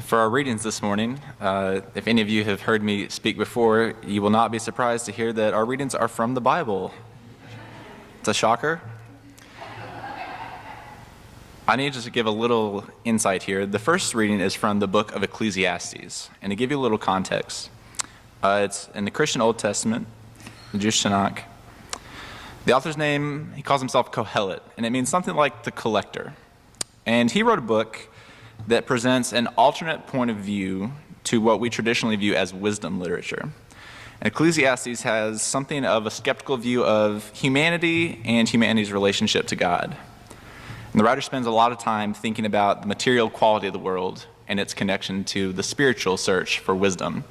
For our readings this morning, if any of you have heard me speak before, you will not be surprised to hear that our readings are from the Bible. It's a shocker. I need to give a little insight here. The first reading is from the book of Ecclesiastes. And to give you a little context, it's in the Christian Old Testament, the Jewish Tanakh. The author's name, he calls himself Kohelet, and it means something like the collector. And he wrote a book that presents an alternate point of view to what we traditionally view as wisdom literature. And Ecclesiastes has something of a skeptical view of humanity and humanity's relationship to God. And the writer spends a lot of time thinking about the material quality of the world and its connection to the spiritual search for wisdom.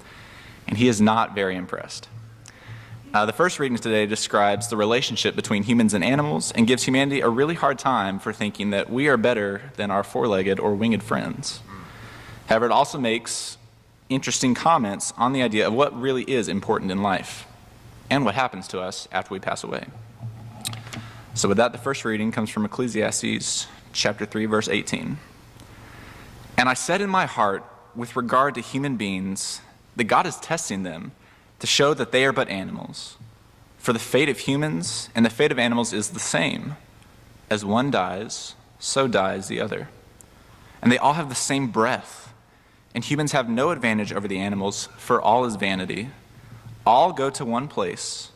And he is not very impressed. The first reading today describes the relationship between humans and animals and gives humanity a really hard time for thinking that we are better than our four-legged or winged friends. However, it also makes interesting comments on the idea of what really is important in life and what happens to us after we pass away. So with that, the first reading comes from Ecclesiastes chapter 3, verse 18. And I said in my heart, with regard to human beings, that God is testing them to show that they are but animals. For the fate of humans and the fate of animals is the same. As one dies, so dies the other. And they all have the same breath. And humans have no advantage over the animals, for all is vanity. All go to one place.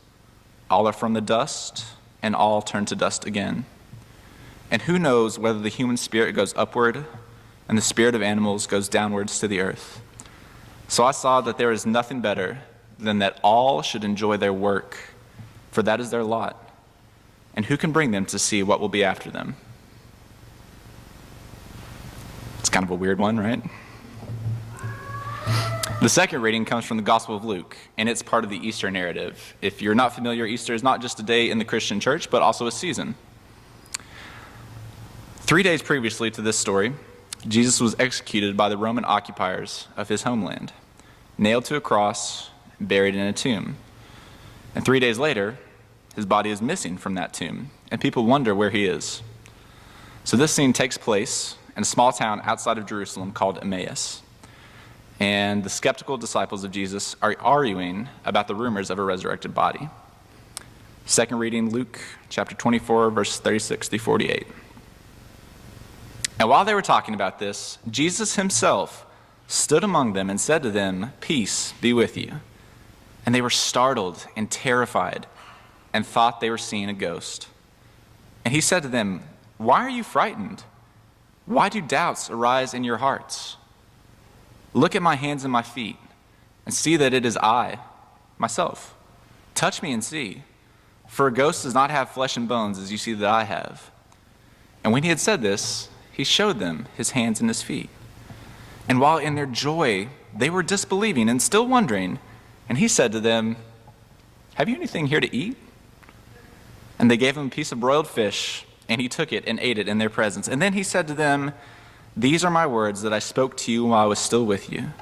All are from the dust, and all turn to dust again. And who knows whether the human spirit goes upward, and the spirit of animals goes downwards to the earth. So I saw that there is nothing better than that all should enjoy their work, for that is their lot. And who can bring them to see what will be after them? It's kind of a weird one, right? The second reading comes from the Gospel of Luke, and it's part of the Easter narrative. If you're not familiar, Easter is not just a day in the Christian church, but also a season. 3 days previously to this story, Jesus was executed by the Roman occupiers of his homeland, nailed to a cross, buried in a tomb. And 3 days later, his body is missing from that tomb, and people wonder where he is. So this scene takes place in a small town outside of Jerusalem called Emmaus. And the skeptical disciples of Jesus are arguing about the rumors of a resurrected body. Second reading, Luke chapter 24, verse 36 through 48. And while they were talking about this, Jesus himself stood among them and said to them, "Peace be with you." And they were startled and terrified and thought they were seeing a ghost. And he said to them, "Why are you frightened? Why do doubts arise in your hearts? Look at my hands and my feet and see that it is I, myself. Touch me and see, for a ghost does not have flesh and bones as you see that I have." And when he had said this, he showed them his hands and his feet. And while in their joy they were disbelieving and still wondering, and he said to them, "Have you anything here to eat?" And they gave him a piece of broiled fish, and he took it and ate it in their presence. And then he said to them, "These are my words that I spoke to you while I was still with you,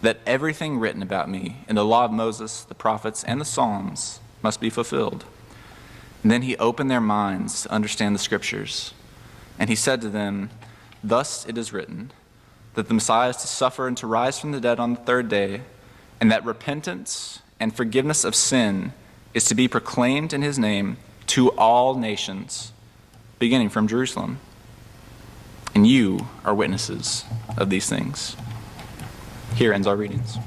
that everything written about me in the law of Moses, the prophets, and the Psalms must be fulfilled." And then he opened their minds to understand the scriptures. And he said to them, "Thus it is written, that the Messiah is to suffer and to rise from the dead on the third day, and that repentance and forgiveness of sin is to be proclaimed in his name to all nations, beginning from Jerusalem. And you are witnesses of these things." Here ends our readings.